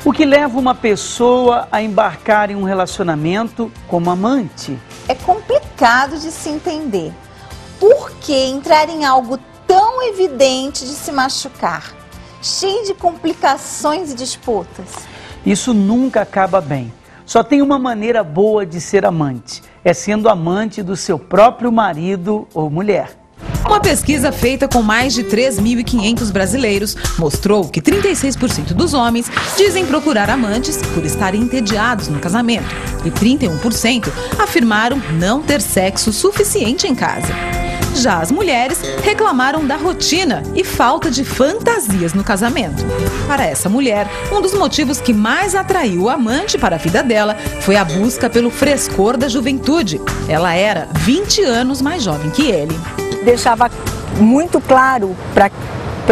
O que leva uma pessoa a embarcar em um relacionamento como amante? É complicado de se entender. Por que entrar em algo tão evidente de se machucar? Cheio de complicações e disputas. Isso nunca acaba bem. Só tem uma maneira boa de ser amante. É sendo amante do seu próprio marido ou mulher. Uma pesquisa feita com mais de 3.500 brasileiros mostrou que 36% dos homens dizem procurar amantes por estarem entediados no casamento e 31% afirmaram não ter sexo suficiente em casa. Já as mulheres reclamaram da rotina e falta de fantasias no casamento. Para essa mulher, um dos motivos que mais atraiu o amante para a vida dela foi a busca pelo frescor da juventude. Ela era 20 anos mais jovem que ele. Deixava muito claro para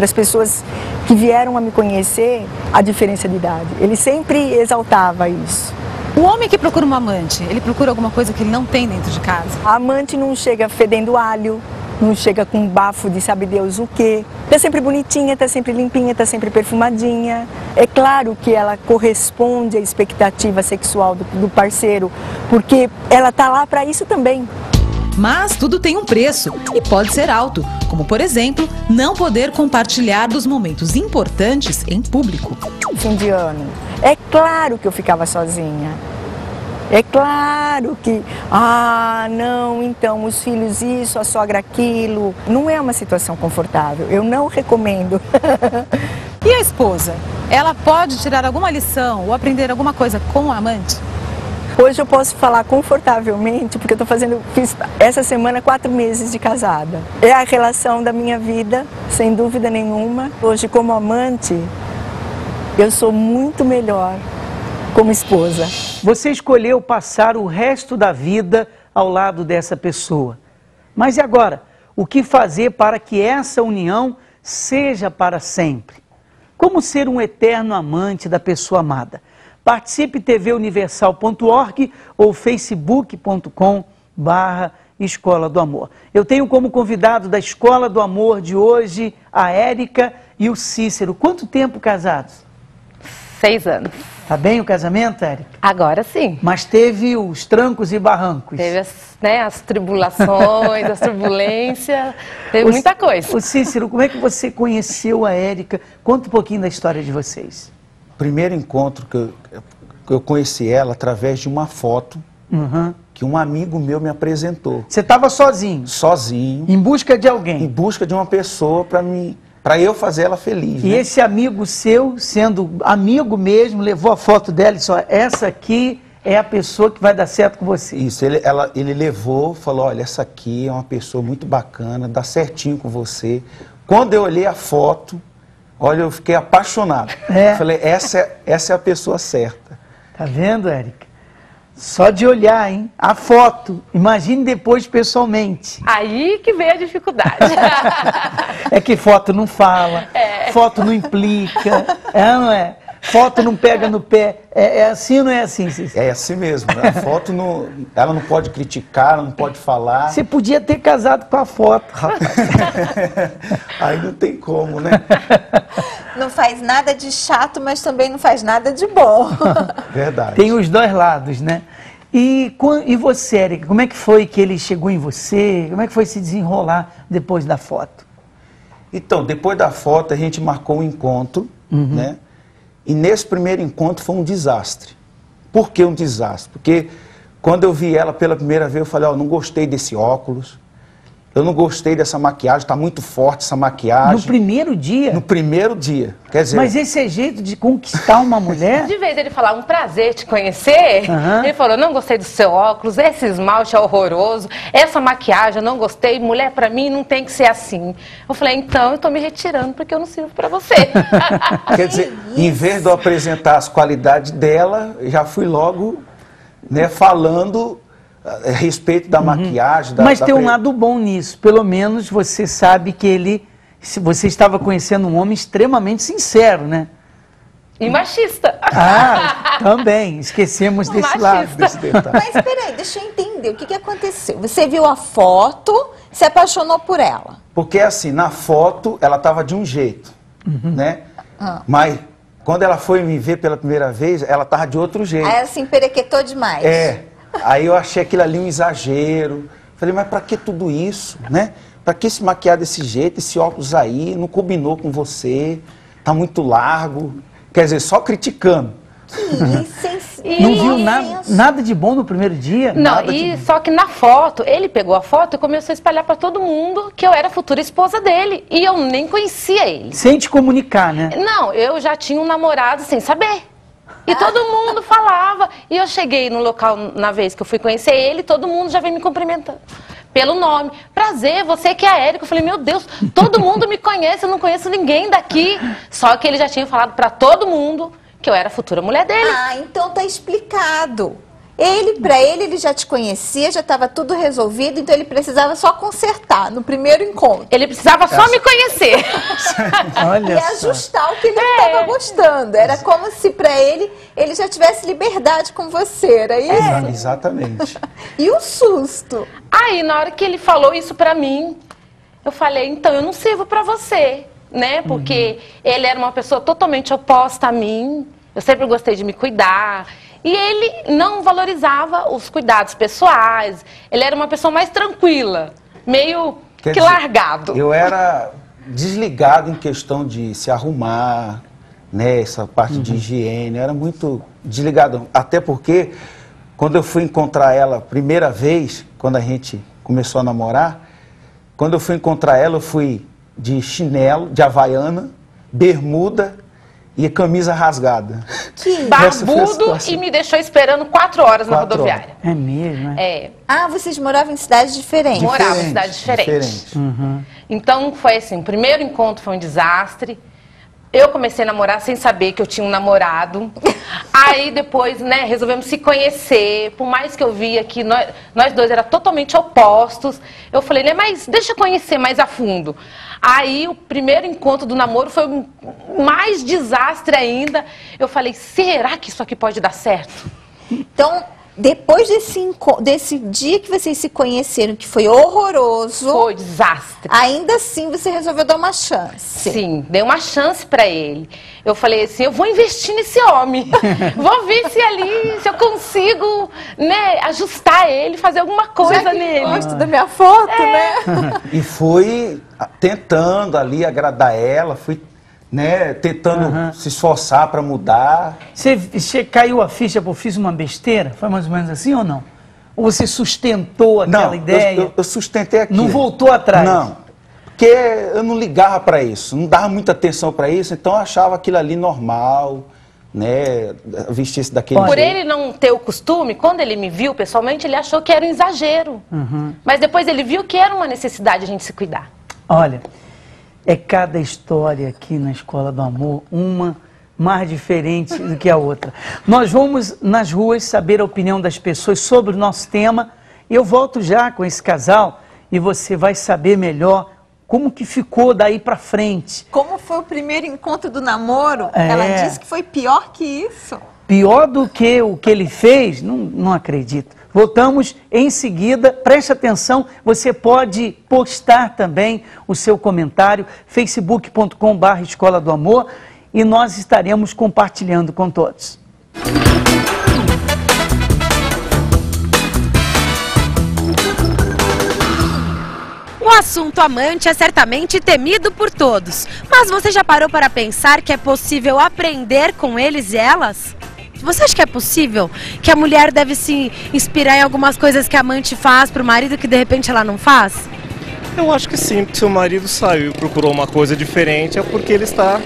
as pessoas que vieram a me conhecer a diferença de idade. Ele sempre exaltava isso. O homem que procura uma amante, ele procura alguma coisa que ele não tem dentro de casa? A amante não chega fedendo alho, não chega com bafo de sabe Deus o quê. Tá sempre bonitinha, tá sempre limpinha, tá sempre perfumadinha. É claro que ela corresponde à expectativa sexual do parceiro, porque ela tá lá para isso também. Mas tudo tem um preço e pode ser alto, como por exemplo, não poder compartilhar dos momentos importantes em público. Fim de ano, é claro que eu ficava sozinha. É claro que, não, então os filhos isso, a sogra aquilo. Não é uma situação confortável, eu não recomendo. E a esposa? Ela pode tirar alguma lição ou aprender alguma coisa com o amante? Hoje eu posso falar confortavelmente, porque eu fiz essa semana 4 meses de casada. É a relação da minha vida, sem dúvida nenhuma. Hoje, como amante, eu sou muito melhor como esposa. Você escolheu passar o resto da vida ao lado dessa pessoa. Mas e agora? O que fazer para que essa união seja para sempre? Como ser um eterno amante da pessoa amada? Participe tvuniversal.org ou facebook.com/Escola do Amor. Eu tenho como convidado da Escola do Amor de hoje a Érica e o Cícero. Quanto tempo casados? 6 anos. Tá bem o casamento, Érica? Agora sim. Mas teve os trancos e barrancos. Teve as tribulações, as turbulências, teve muita coisa. O Cícero, como é que você conheceu a Érica? Conta um pouquinho da história de vocês. Primeiro encontro que eu conheci ela através de uma foto que um amigo meu me apresentou. Você estava sozinho? Sozinho. Em busca de alguém? Em busca de uma pessoa para eu fazer ela feliz. E né? Esse amigo seu, sendo amigo mesmo, levou a foto dela e disse, essa aqui é a pessoa que vai dar certo com você. Isso, ele levou, falou, olha, essa aqui é uma pessoa muito bacana, dá certinho com você. Quando eu olhei a foto, olha, eu fiquei apaixonado. Falei, essa é a pessoa certa. Tá vendo, Érica? Só de olhar, hein? A foto. Imagine depois pessoalmente. Aí que veio a dificuldade. É que foto não fala, foto não implica, não é? Foto não pega no pé. É assim ou não é assim, Cícero? É assim mesmo, né? A foto, ela não pode criticar, ela não pode falar. Você podia ter casado com a foto, rapaz. Aí não tem como, né? Não faz nada de chato, mas também não faz nada de bom. Verdade. Tem os dois lados, né? E você, Érica, como é que foi que ele chegou em você? Como é que foi se desenrolar depois da foto? Então, depois da foto, a gente marcou um encontro, né? E nesse primeiro encontro foi um desastre. Por que um desastre? Porque quando eu vi ela pela primeira vez, eu falei, não gostei desse óculos, eu não gostei dessa maquiagem, está muito forte essa maquiagem. No primeiro dia? No primeiro dia. Quer dizer... Mas esse é jeito de conquistar uma mulher? De vez ele falar, um prazer te conhecer, ele falou, não gostei do seu óculos, esse esmalte é horroroso, essa maquiagem eu não gostei, mulher pra mim não tem que ser assim. Eu falei, então eu tô me retirando porque eu não sirvo pra você. Quer dizer, em vez de eu apresentar as qualidades dela, já fui logo, né, falando a respeito da maquiagem. Mas tem um lado bom nisso, pelo menos você sabe que você estava conhecendo um homem extremamente sincero, né? E machista. Também, esquecemos desse lado, desse detalhe. Mas peraí, deixa eu entender, o que aconteceu? Você viu a foto, se apaixonou por ela? Porque assim, na foto ela estava de um jeito, né? Mas Quando ela foi me ver pela primeira vez, ela estava de outro jeito. Aí ela se emperequetou demais. Aí eu achei aquilo ali um exagero. Falei, mas pra que tudo isso, né? Pra que se maquiar desse jeito, esse óculos aí, não combinou com você, tá muito largo. Quer dizer, só criticando. Não viu nada de bom no primeiro dia? Não, só que na foto, ele pegou a foto e começou a espalhar para todo mundo que eu era a futura esposa dele. E eu nem conhecia ele. Sem te comunicar, né? Não, eu já tinha um namorado sem saber. E todo mundo falava. E eu cheguei no local, na vez que eu fui conhecer ele, todo mundo já veio me cumprimentando pelo nome. Prazer, você que é a Érica. Eu falei, meu Deus, todo mundo me conhece, eu não conheço ninguém daqui. Só que ele já tinha falado para todo mundo que eu era a futura mulher dele. Ah, então tá explicado. Ele já te conhecia, já estava tudo resolvido, então ele precisava só consertar no primeiro encontro. Ele precisava só me conhecer. Olha, e ajustar o que ele estava gostando. Era como se para ele já tivesse liberdade com você, era isso? Exatamente. E o susto? Aí, na hora que ele falou isso pra mim, eu falei, então eu não sirvo pra você, né? Porque ele era uma pessoa totalmente oposta a mim. Eu sempre gostei de me cuidar. E ele não valorizava os cuidados pessoais. Ele era uma pessoa mais tranquila, meio que largado. Eu era desligado em questão de se arrumar, né? Essa parte de higiene. Eu era muito desligado. Até porque, quando eu fui encontrar ela a primeira vez, quando a gente começou a namorar, quando eu fui encontrar ela, eu fui de chinelo, de havaiana, bermuda e camisa rasgada. Que barbudo e me deixou esperando 4 horas na rodoviária. É mesmo, né? É. Ah, vocês moravam em cidades diferentes? Morava em cidades diferentes. Então foi assim, o primeiro encontro foi um desastre. Eu comecei a namorar sem saber que eu tinha um namorado. Aí depois, né, resolvemos se conhecer. Por mais que eu via que nós dois éramos totalmente opostos, eu falei, né, mas deixa eu conhecer mais a fundo. Aí o primeiro encontro do namoro foi mais desastre ainda. Eu falei, será que isso aqui pode dar certo? Então, depois desse dia que vocês se conheceram, que foi horroroso... Foi desastre. Ainda assim, você resolveu dar uma chance. Sim, dei uma chance pra ele. Eu falei assim, eu vou investir nesse homem. Vou ver se eu consigo, né, ajustar ele, fazer alguma coisa nele. Gosto da minha foto, né? E fui tentando ali agradar ela, fui... né, tentando se esforçar para mudar. Você caiu a ficha, eu fiz uma besteira? Foi mais ou menos assim ou não? Ou você sustentou aquela ideia? Eu sustentei aquilo. Não voltou atrás? Não, porque eu não ligava para isso, não dava muita atenção para isso, então eu achava aquilo ali normal, né, vestir-se daquele jeito. Por ele não ter o costume, quando ele me viu pessoalmente, ele achou que era um exagero. Mas depois ele viu que era uma necessidade a gente se cuidar. Olha... É cada história aqui na Escola do Amor, uma mais diferente do que a outra. Nós vamos nas ruas saber a opinião das pessoas sobre o nosso tema. Eu volto já com esse casal e você vai saber melhor como que ficou daí pra frente. Como foi o primeiro encontro do namoro? Ela disse que foi pior que isso. Pior do que o que ele fez? Não acredito. Voltamos em seguida, preste atenção, você pode postar também o seu comentário, facebook.com/Escola do Amor, e nós estaremos compartilhando com todos. O assunto amante é certamente temido por todos, mas você já parou para pensar que é possível aprender com eles e elas? Você acha que é possível que a mulher deve se inspirar em algumas coisas que a amante faz para o marido que de repente ela não faz? Eu acho que sim, porque se o marido saiu e procurou uma coisa diferente é porque ele está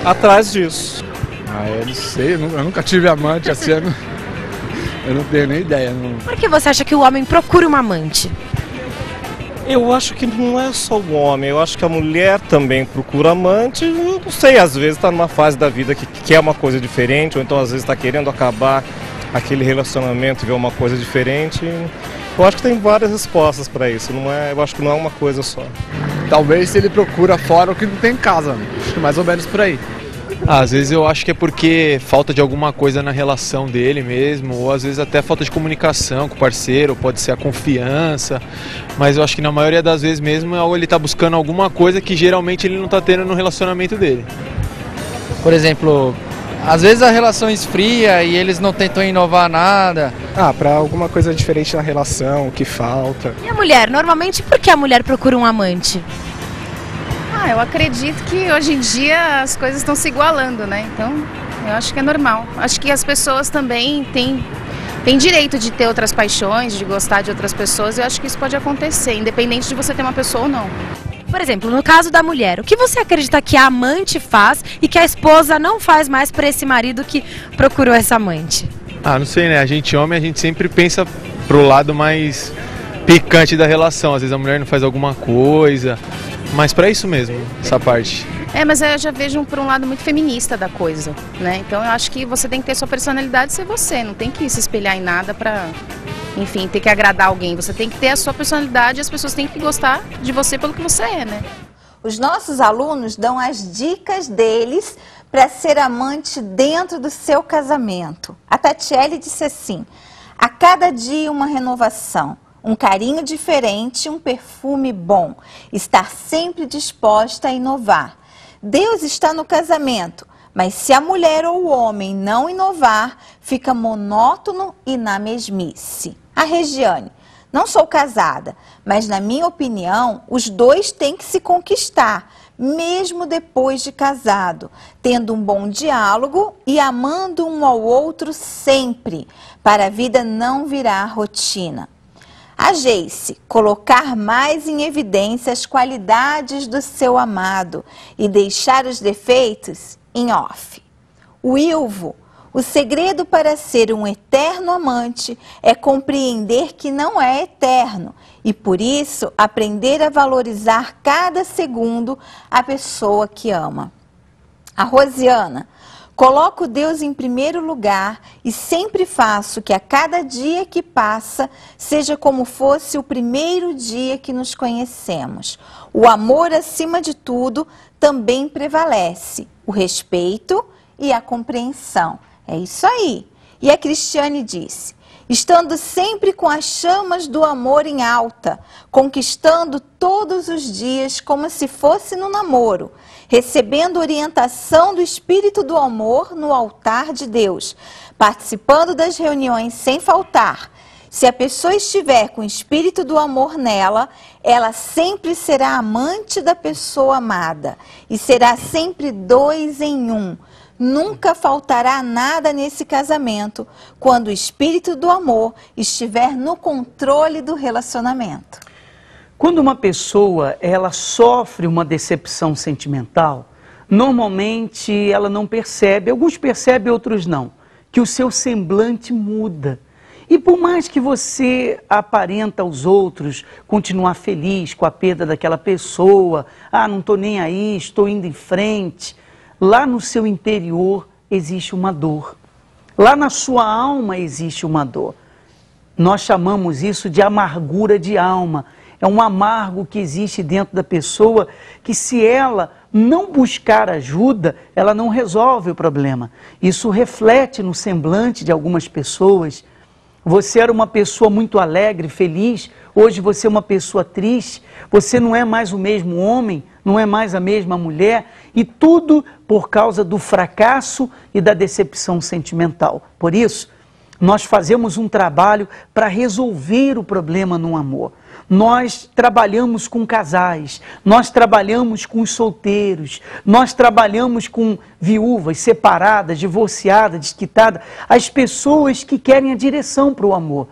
atrás disso. Eu não sei, eu nunca tive amante assim, eu não tenho nem ideia. Não. Por que você acha que o homem procura uma amante? Eu acho que não é só o homem, eu acho que a mulher também procura amante, eu não sei, às vezes está numa fase da vida que quer uma coisa diferente, ou então às vezes está querendo acabar aquele relacionamento e ver uma coisa diferente. Eu acho que tem várias respostas para isso, eu acho que não é uma coisa só. Talvez se ele procura fora o que não tem em casa, acho que mais ou menos por aí. Às vezes eu acho que é porque falta de alguma coisa na relação dele mesmo, ou às vezes até falta de comunicação com o parceiro, pode ser a confiança, mas eu acho que na maioria das vezes mesmo ele está buscando alguma coisa que geralmente ele não está tendo no relacionamento dele. Por exemplo, às vezes a relação esfria e eles não tentam inovar nada. Para alguma coisa diferente na relação, o que falta. E a mulher, normalmente, por que a mulher procura um amante? Eu acredito que hoje em dia as coisas estão se igualando, né? Então, eu acho que é normal. Acho que as pessoas também têm direito de ter outras paixões, de gostar de outras pessoas. Eu acho que isso pode acontecer, independente de você ter uma pessoa ou não. Por exemplo, no caso da mulher, o que você acredita que a amante faz e que a esposa não faz mais para esse marido que procurou essa amante? Não sei, né? A gente homem, a gente sempre pensa pro lado mais picante da relação. Às vezes a mulher não faz alguma coisa, mas para isso mesmo, essa parte. Mas eu já vejo por um lado muito feminista da coisa, né? Então eu acho que você tem que ter sua personalidade e ser você, não tem que se espelhar em nada pra, enfim, ter que agradar alguém. Você tem que ter a sua personalidade e as pessoas têm que gostar de você pelo que você é, né? Os nossos alunos dão as dicas deles para ser amante dentro do seu casamento. A Tatiele disse assim: a cada dia uma renovação, um carinho diferente, um perfume bom, estar sempre disposta a inovar. Deus está no casamento, mas se a mulher ou o homem não inovar, fica monótono e na mesmice. A Regiane: não sou casada, mas na minha opinião, os dois têm que se conquistar, mesmo depois de casado, tendo um bom diálogo e amando um ao outro sempre, para a vida não virar rotina. A Geice: colocar mais em evidência as qualidades do seu amado e deixar os defeitos em off. O Ilvo: o segredo para ser um eterno amante é compreender que não é eterno e, por isso, aprender a valorizar cada segundo a pessoa que ama. A Rosiana: coloco Deus em primeiro lugar e sempre faço que a cada dia que passa seja como fosse o primeiro dia que nos conhecemos. O amor, acima de tudo, também prevalece. O respeito e a compreensão. É isso aí. E a Cristiane disse: estando sempre com as chamas do amor em alta, conquistando todos os dias como se fosse no namoro, recebendo orientação do Espírito do Amor no altar de Deus, participando das reuniões sem faltar. Se a pessoa estiver com o Espírito do Amor nela, ela sempre será amante da pessoa amada e será sempre dois em um. Nunca faltará nada nesse casamento quando o Espírito do Amor estiver no controle do relacionamento. Quando uma pessoa ela sofre uma decepção sentimental, normalmente ela não percebe, alguns percebem, outros não, que o seu semblante muda. E por mais que você aparenta aos outros continuar feliz com a perda daquela pessoa, não estou nem aí, estou indo em frente, lá no seu interior existe uma dor. Lá na sua alma existe uma dor. Nós chamamos isso de amargura de alma. É um amargo que existe dentro da pessoa que, se ela não buscar ajuda, ela não resolve o problema. Isso reflete no semblante de algumas pessoas. Você era uma pessoa muito alegre, feliz, hoje você é uma pessoa triste, você não é mais o mesmo homem, não é mais a mesma mulher, e tudo por causa do fracasso e da decepção sentimental. Por isso, nós fazemos um trabalho para resolver o problema no amor. Nós trabalhamos com casais, nós trabalhamos com os solteiros, nós trabalhamos com viúvas, separadas, divorciadas, desquitadas, as pessoas que querem a direção para o amor.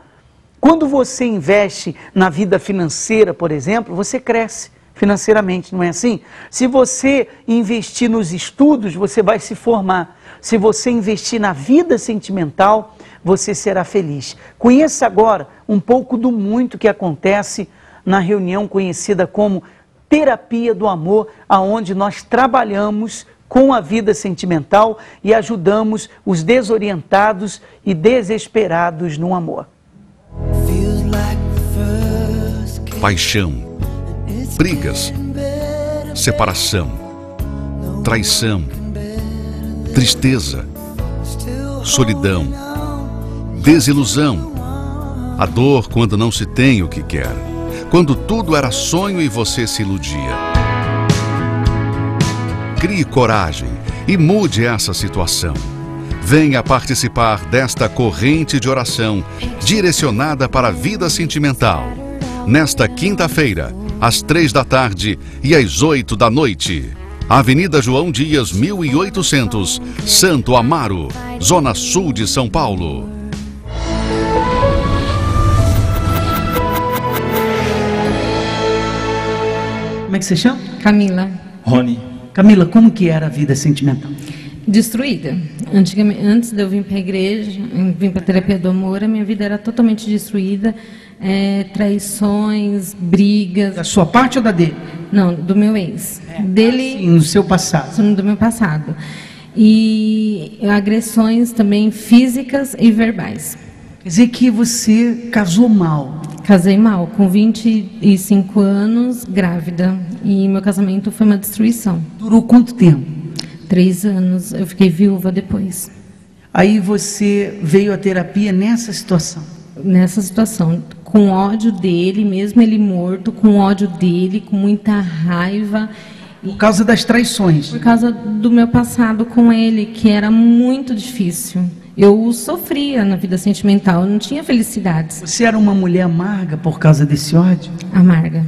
Quando você investe na vida financeira, por exemplo, você cresce financeiramente, não é assim? Se você investir nos estudos, você vai se formar. Se você investir na vida sentimental, você será feliz. Conheça agora um pouco do muito que acontece na reunião conhecida como Terapia do Amor, aonde nós trabalhamos com a vida sentimental e ajudamos os desorientados e desesperados no amor. Paixão, brigas, separação, traição, tristeza, solidão, desilusão, a dor quando não se tem o que quer, quando tudo era sonho e você se iludia. Crie coragem e mude essa situação. Venha participar desta corrente de oração direcionada para a vida sentimental. Nesta quinta-feira, às 3 da tarde e às 8 da noite. Avenida João Dias, 1800, Santo Amaro, Zona Sul de São Paulo. Como é que você chama? Camila. Rony. Camila, como que era a vida sentimental? Destruída. Antigamente, antes de eu vir para a igreja, vir para a terapia do amor, a minha vida era totalmente destruída. Traições, brigas. Da sua parte ou da dele? Não, do meu ex. Dele. Sim, no seu passado. Do meu passado. E agressões também físicas e verbais. Quer dizer que você casou mal? Casei mal, com 25 anos, grávida. E meu casamento foi uma destruição. Durou quanto tempo? 3 anos, eu fiquei viúva depois. Aí você veio à terapia nessa situação? Nessa situação, com ódio dele, mesmo ele morto, com ódio dele, com muita raiva. Por causa das traições? Por causa do meu passado com ele, que era muito difícil. Eu sofria na vida sentimental, eu não tinha felicidades. Você era uma mulher amarga por causa desse ódio? Amarga.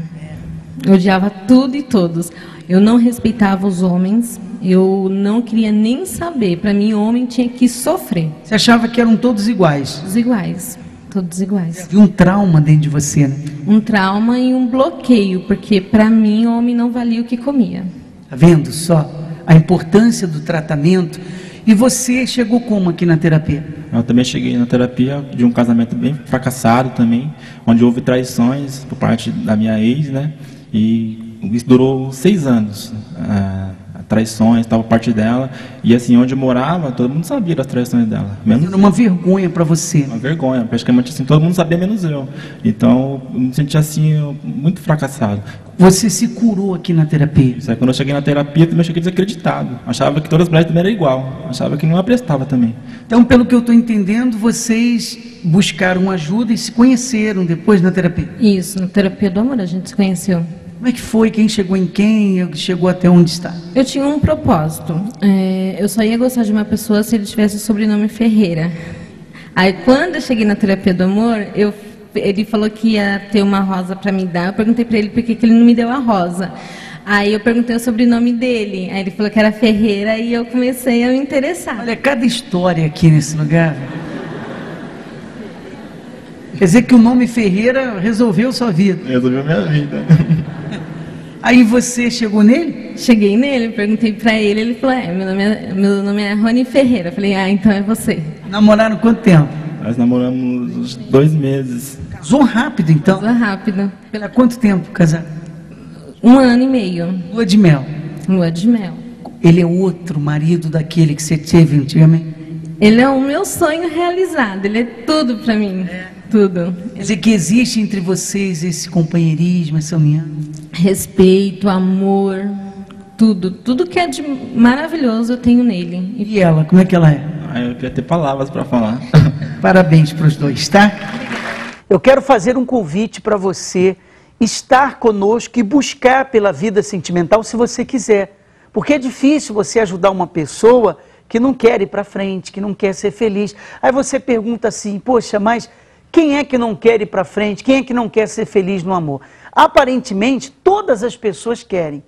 Eu odiava tudo e todos. Eu não respeitava os homens, eu não queria nem saber. Para mim, homem tinha que sofrer. Você achava que eram todos iguais? Todos iguais, todos iguais. Havia um trauma dentro de você, né? Um trauma e um bloqueio, porque para mim, homem não valia o que comia. Tá vendo só a importância do tratamento? E você chegou como aqui na terapia? Eu também cheguei na terapia de um casamento bem fracassado também, onde houve traições por parte da minha ex, né? E isso durou 6 anos, traições, tal, parte dela. E assim, onde eu morava, todo mundo sabia das traições dela. Era uma vergonha para você. Uma vergonha, praticamente assim, todo mundo sabia, menos eu. Então, eu me sentia assim, muito fracassado. Você se curou aqui na terapia? Isso aí, quando eu cheguei na terapia, também cheguei desacreditado. Achava que todas as mulheres também eram igual. Achava que não prestava também. Então, pelo que eu estou entendendo, vocês buscaram ajuda e se conheceram depois na terapia? Isso, na terapia do amor a gente se conheceu. Como é que foi? Quem chegou em quem? Chegou até onde está? Eu tinha um propósito. Eu só ia gostar de uma pessoa se ele tivesse o sobrenome Ferreira. Aí, quando eu cheguei na terapia do amor, ele falou que ia ter uma rosa para me dar. Eu perguntei para ele por que ele não me deu a rosa. Aí eu perguntei o sobrenome dele. Aí ele falou que era Ferreira e eu comecei a me interessar. Olha, cada história aqui nesse lugar. Quer dizer que o nome Ferreira resolveu sua vida. Resolveu minha vida. Aí você chegou nele? Cheguei nele, perguntei pra ele, ele falou, meu nome é Rony Ferreira. Eu falei, então é você. Namoraram quanto tempo? Nós namoramos uns 2 meses. Casou rápido, então? Casou rápido. Pela quanto tempo casar? 1 ano e meio. Lua de mel? Lua de mel. Ele é outro marido daquele que você teve antigamente? Ele é o meu sonho realizado, ele é tudo pra mim. Tudo. Quer dizer que existe entre vocês esse companheirismo, essa união? Respeito, amor, tudo. Tudo que é de maravilhoso eu tenho nele. E ela, como é que ela é? Eu queria ter palavras para falar. Parabéns para os dois, tá? Eu quero fazer um convite para você estar conosco e buscar pela vida sentimental se você quiser. Porque é difícil você ajudar uma pessoa que não quer ir para frente, que não quer ser feliz. Aí você pergunta assim, poxa, mas quem é que não quer ir para frente? Quem é que não quer ser feliz no amor? Aparentemente, todas as pessoas querem.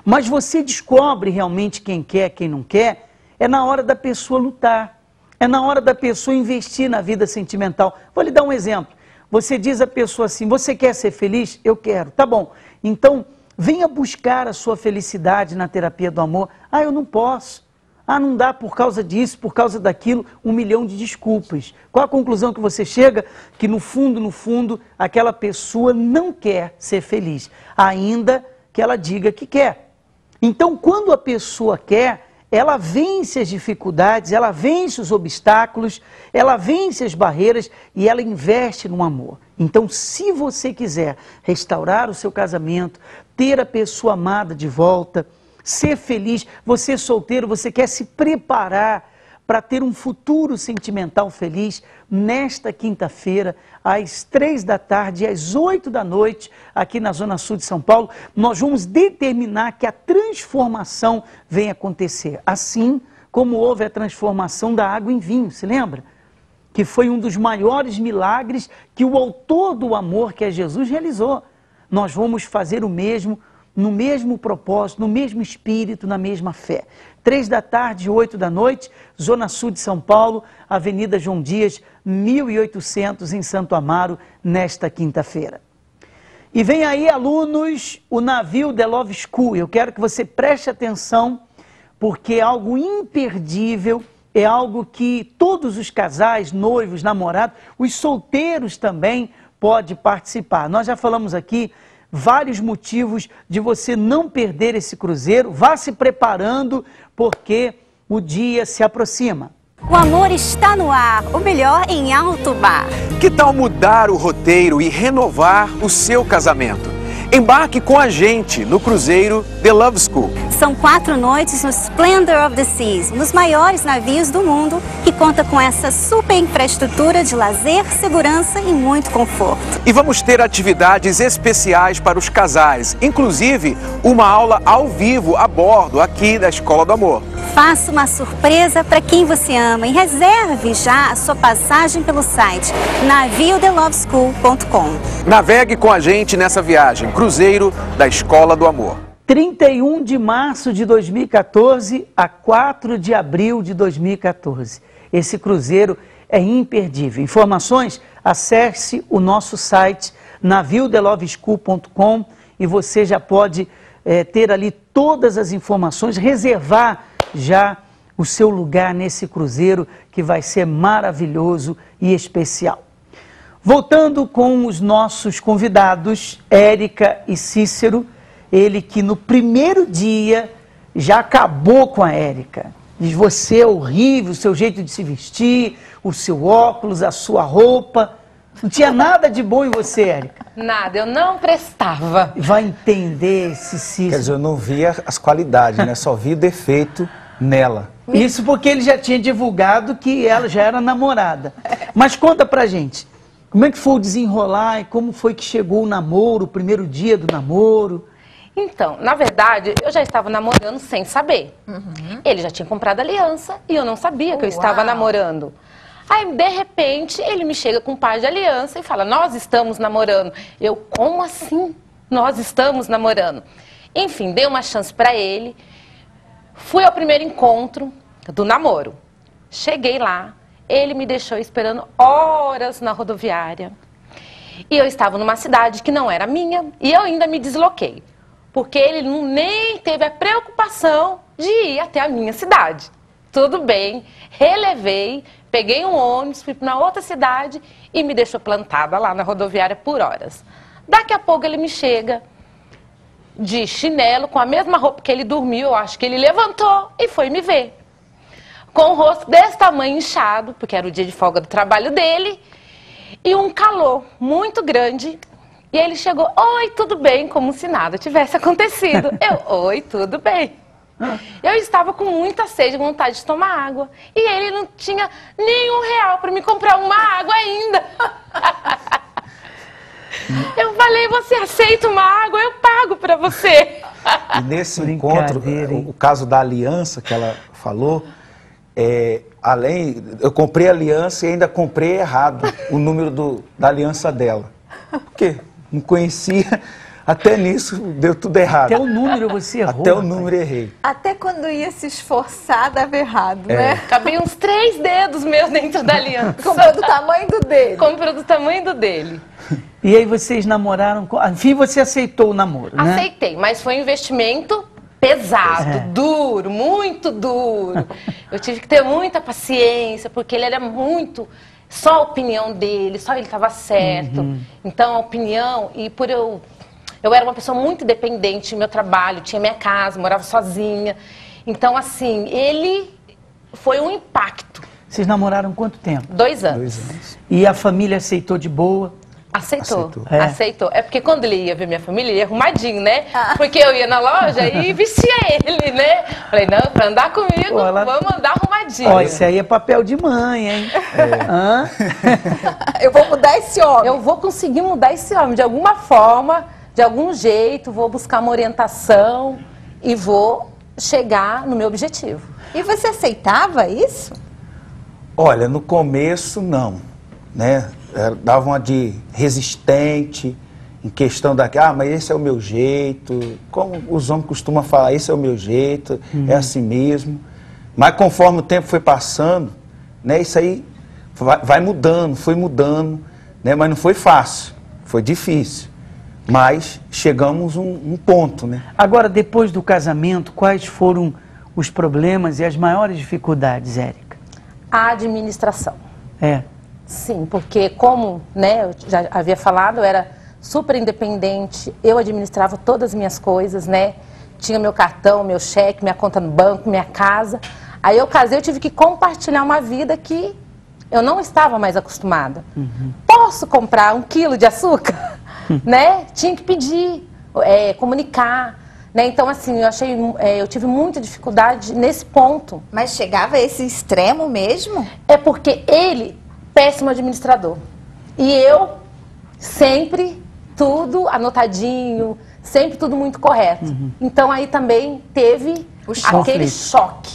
Mas você descobre realmente quem quer, quem não quer, é na hora da pessoa lutar. É na hora da pessoa investir na vida sentimental. Vou lhe dar um exemplo. Você diz à pessoa assim, você quer ser feliz? Eu quero. Tá bom. Então, venha buscar a sua felicidade na terapia do amor. Eu não posso. Não dá por causa disso, por causa daquilo, 1 milhão de desculpas. Qual a conclusão que você chega? Que no fundo, aquela pessoa não quer ser feliz, ainda que ela diga que quer. Então, quando a pessoa quer, ela vence as dificuldades, ela vence os obstáculos, ela vence as barreiras e ela investe no amor. Então, se você quiser restaurar o seu casamento, ter a pessoa amada de volta, ser feliz, você solteiro, você quer se preparar para ter um futuro sentimental feliz nesta quinta-feira, às 3 da tarde e às 8 da noite, aqui na Zona Sul de São Paulo. Nós vamos determinar que a transformação venha acontecer, assim como houve a transformação da água em vinho, se lembra? Que foi um dos maiores milagres que o autor do amor, que é Jesus, realizou. Nós vamos fazer o mesmo, no mesmo propósito, no mesmo espírito, na mesma fé. 3 da tarde e 8 da noite, Zona Sul de São Paulo, Avenida João Dias, 1800, em Santo Amaro, nesta quinta-feira. E vem aí, alunos, o navio The Love School. Eu quero que você preste atenção, porque é algo imperdível, é algo que todos os casais, noivos, namorados, os solteiros também podem participar. Nós já falamos aqui vários motivos de você não perder esse cruzeiro. Vá se preparando, porque o dia se aproxima. O amor está no ar, o melhor em alto mar. Que tal mudar o roteiro e renovar o seu casamento? Embarque com a gente no cruzeiro The Love School. São 4 noites no Splendor of the Seas, um dos maiores navios do mundo, que conta com essa super infraestrutura de lazer, segurança e muito conforto. E vamos ter atividades especiais para os casais, inclusive uma aula ao vivo a bordo aqui da Escola do Amor. Faça uma surpresa para quem você ama e reserve já a sua passagem pelo site naviotheloveschool.com. Navegue com a gente nessa viagem, cruzeiro da Escola do Amor. 31 de março de 2014 a 4 de abril de 2014. Esse cruzeiro é imperdível. Informações? Acesse o nosso site naviotheloveschool.com e você já pode ter ali todas as informações, reservar já o seu lugar nesse cruzeiro que vai ser maravilhoso e especial. Voltando com os nossos convidados, Érica e Cícero, ele que no primeiro dia já acabou com a Érica. Diz: você é horrível, o seu jeito de se vestir, o seu óculos, a sua roupa. Não tinha nada de bom em você, Érica. Nada, eu não prestava. Vai entender esse Cícero. Quer dizer, eu não via as qualidades, né? Só vi defeito nela. Isso porque ele já tinha divulgado que ela já era namorada. Mas conta pra gente, como é que foi o desenrolar e como foi que chegou o namoro, o primeiro dia do namoro? Então, na verdade, eu já estava namorando sem saber. Ele já tinha comprado aliança e eu não sabia que eu estava namorando. Aí, de repente, ele me chega com um par de aliança e fala: nós estamos namorando. Eu: como assim? Nós estamos namorando. Enfim, dei uma chance para ele. Fui ao primeiro encontro do namoro. Cheguei lá, ele me deixou esperando horas na rodoviária. E eu estava numa cidade que não era minha e eu ainda me desloquei. Porque ele nem teve a preocupação de ir até a minha cidade. Tudo bem, relevei, peguei um ônibus, fui para outra cidade e me deixou plantada lá na rodoviária por horas. Daqui a pouco ele me chega de chinelo, com a mesma roupa que ele dormiu, eu acho que ele levantou e foi me ver. Com o rosto desse tamanho inchado, porque era o dia de folga do trabalho dele, e um calor muito grande. E ele chegou: oi, tudo bem? Como se nada tivesse acontecido. Eu: oi, tudo bem. Eu estava com muita sede, vontade de tomar água. E ele não tinha nenhum real para me comprar uma água ainda. Eu falei: você aceita uma água? Eu pago para você. E nesse encontro, o caso da aliança que ela falou, eu comprei a aliança e ainda comprei errado o número da aliança dela. Por quê? Não conhecia, até nisso deu tudo errado. Até o número você errou. Até o número errei. Até quando ia se esforçar, dava errado, né? Cabia uns 3 dedos meus dentro da aliança. Comprou do tamanho do dele. Comprou do tamanho do dele. E aí vocês namoraram, enfim, você aceitou o namoro, né? Aceitei, mas foi um investimento pesado, duro, muito duro. Eu tive que ter muita paciência, porque ele era muito... Só a opinião dele, só ele estava certo. Então, a opinião, e por eu era uma pessoa muito dependente do meu trabalho, tinha minha casa, morava sozinha. Então, assim, ele foi um impacto. Vocês namoraram quanto tempo? 2 anos. 2 anos. E a família aceitou de boa? Aceitou. Aceitou. É porque quando ele ia ver minha família, ele ia arrumadinho, né? Porque eu ia na loja e vestia ele, né? Falei: não, pra andar comigo, vamos andar arrumadinho. verdade. Ó, esse aí é papel de mãe, hein? Hã? Eu vou mudar esse homem. Eu vou conseguir mudar esse homem de alguma forma, de algum jeito, vou buscar uma orientação e vou chegar no meu objetivo. E você aceitava isso? Olha, no começo não, né? Dava uma de resistente, em questão da... mas esse é o meu jeito, como os homens costumam falar, esse é o meu jeito, é assim mesmo. Mas conforme o tempo foi passando, né, isso aí vai mudando, foi mudando, né, mas não foi fácil, foi difícil. Mas chegamos a um ponto, né? Agora, depois do casamento, quais foram os problemas e as maiores dificuldades, Érica? A administração. É. Sim, porque como, né, eu já havia falado, eu era super independente, eu administrava todas as minhas coisas, né? Tinha meu cartão, meu cheque, minha conta no banco, minha casa. Aí eu casei, eu tive que compartilhar uma vida que eu não estava mais acostumada. Posso comprar 1 quilo de açúcar? Né? Tinha que pedir, comunicar, né? Então assim, eu tive muita dificuldade nesse ponto. Mas chegava a esse extremo mesmo? É porque ele, péssimo administrador, e eu sempre tudo anotadinho, sempre tudo muito correto. Então aí também teve aquele choque,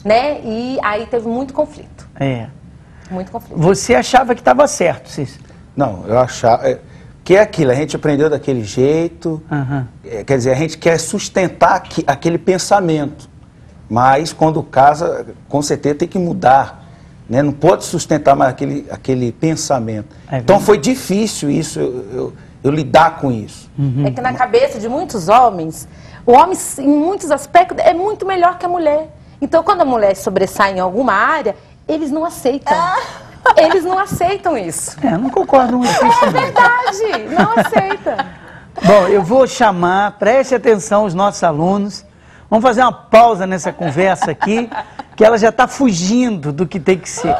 né? E aí teve muito conflito. Muito conflito. Você achava que estava certo, Cícero? Não, eu achava... Que é aquilo, a gente aprendeu daquele jeito, quer dizer, a gente quer sustentar aquele pensamento, mas quando casa, com certeza tem que mudar, né? Não pode sustentar mais aquele pensamento. Então foi difícil isso, eu lidar com isso. É que na cabeça de muitos homens, o homem em muitos aspectos é muito melhor que a mulher. Então quando a mulher sobressai em alguma área, eles não aceitam. Eles não aceitam isso. Não concordo com isso. É verdade, não aceita. Bom, eu vou chamar, preste atenção os nossos alunos. Vamos fazer uma pausa nessa conversa aqui, que ela já está fugindo do que tem que ser.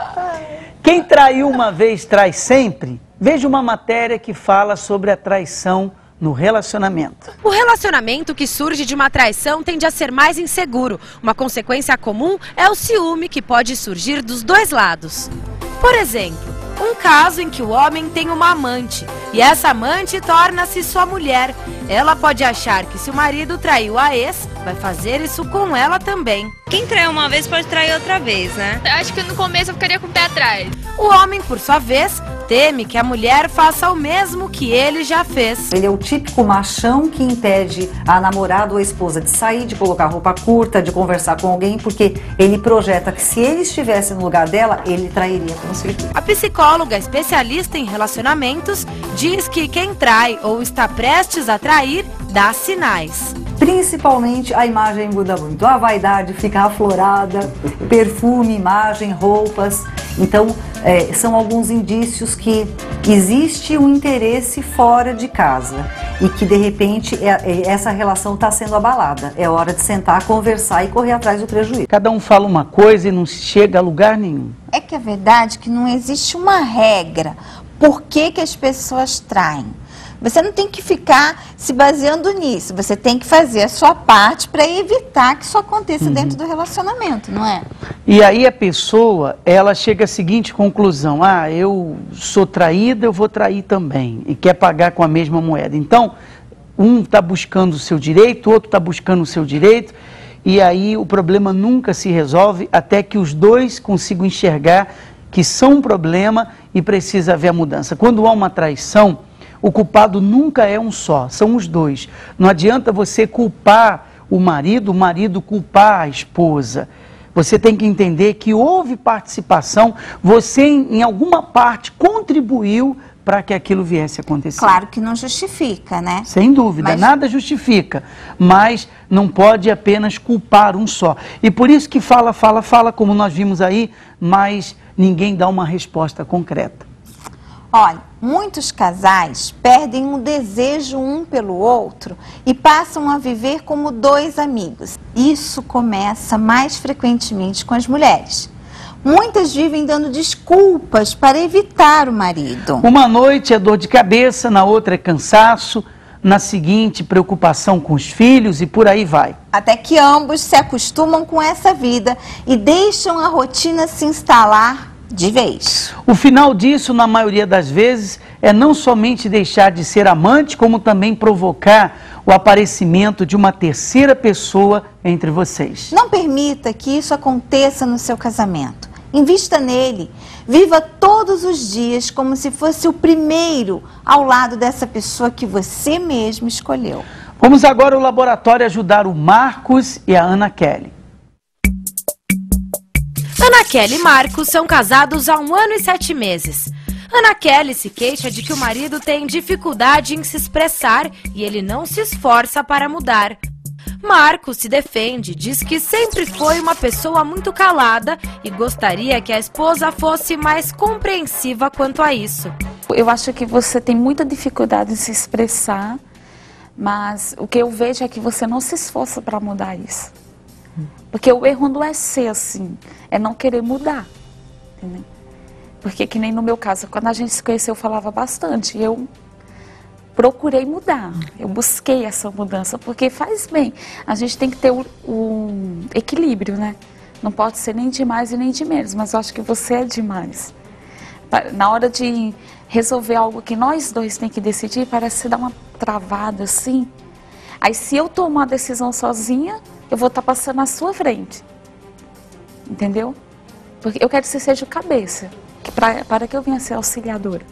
Quem traiu uma vez, trai sempre. Veja uma matéria que fala sobre a traição no relacionamento. O relacionamento que surge de uma traição tende a ser mais inseguro. Uma consequência comum é o ciúme, que pode surgir dos dois lados. Por exemplo, um caso em que o homem tem uma amante e essa amante torna-se sua mulher. Ela pode achar que se o marido traiu a ex, vai fazer isso com ela também. Quem traiu uma vez pode trair outra vez, né? Acho que no começo eu ficaria com o pé atrás. O homem, por sua vez, teme que a mulher faça o mesmo que ele já fez. Ele é o típico machão que impede a namorada ou a esposa de sair, de colocar roupa curta, de conversar com alguém, porque ele projeta que se ele estivesse no lugar dela, ele trairia com certeza. A psicóloga especialista em relacionamentos diz que quem trai ou está prestes a trair dá sinais. Principalmente a imagem muda muito, a vaidade fica aflorada, perfume, imagem, roupas. Então, são alguns indícios que existe um interesse fora de casa e que, de repente, essa relação está sendo abalada. É hora de sentar, conversar e correr atrás do prejuízo. Cada um fala uma coisa e não chega a lugar nenhum. É que é verdade que não existe uma regra. Por que as pessoas traem? Você não tem que ficar se baseando nisso, você tem que fazer a sua parte para evitar que isso aconteça dentro do relacionamento, não é? E aí a pessoa, ela chega à seguinte conclusão: eu sou traída, eu vou trair também, e quer pagar com a mesma moeda. Então, um está buscando o seu direito, o outro está buscando o seu direito, e aí o problema nunca se resolve até que os dois consigam enxergar que são um problema e precisa haver a mudança. Quando há uma traição, o culpado nunca é um só, são os dois. Não adianta você culpar o marido culpar a esposa. Você tem que entender que houve participação, você em alguma parte contribuiu para que aquilo viesse a acontecer. Claro que não justifica, né? Sem dúvida, nada justifica, mas não pode apenas culpar um só. E por isso que fala, como nós vimos aí, mas ninguém dá uma resposta concreta. Olha, muitos casais perdem o desejo um pelo outro e passam a viver como dois amigos. Isso começa mais frequentemente com as mulheres. Muitas vivem dando desculpas para evitar o marido. Uma noite é dor de cabeça, na outra é cansaço, na seguinte preocupação com os filhos e por aí vai. Até que ambos se acostumam com essa vida e deixam a rotina se instalar de vez. O final disso, na maioria das vezes, é não somente deixar de ser amante, como também provocar o aparecimento de uma terceira pessoa entre vocês. Não permita que isso aconteça no seu casamento. Invista nele. Viva todos os dias como se fosse o primeiro ao lado dessa pessoa que você mesmo escolheu. Vamos agora ao laboratório ajudar o Marcos e a Ana Kelly. Ana Kelly e Marcos são casados há 1 ano e 7 meses. Ana Kelly se queixa de que o marido tem dificuldade em se expressar e ele não se esforça para mudar. Marcos se defende, diz que sempre foi uma pessoa muito calada e gostaria que a esposa fosse mais compreensiva quanto a isso. Eu acho que você tem muita dificuldade em se expressar, mas o que eu vejo é que você não se esforça para mudar isso. Porque o erro não é ser assim, é não querer mudar. Entendeu? Porque que nem no meu caso, quando a gente se conheceu eu falava bastante, eu procurei mudar, eu busquei essa mudança, porque faz bem. A gente tem que ter um equilíbrio, né? Não pode ser nem de mais e nem de menos, mas eu acho que você é demais. Na hora de resolver algo que nós dois tem que decidir, parece dar uma travada assim. Aí se eu tomar a decisão sozinha, eu vou estar passando na sua frente. Entendeu? Porque eu quero que você seja o cabeça, para que eu venha ser auxiliadora.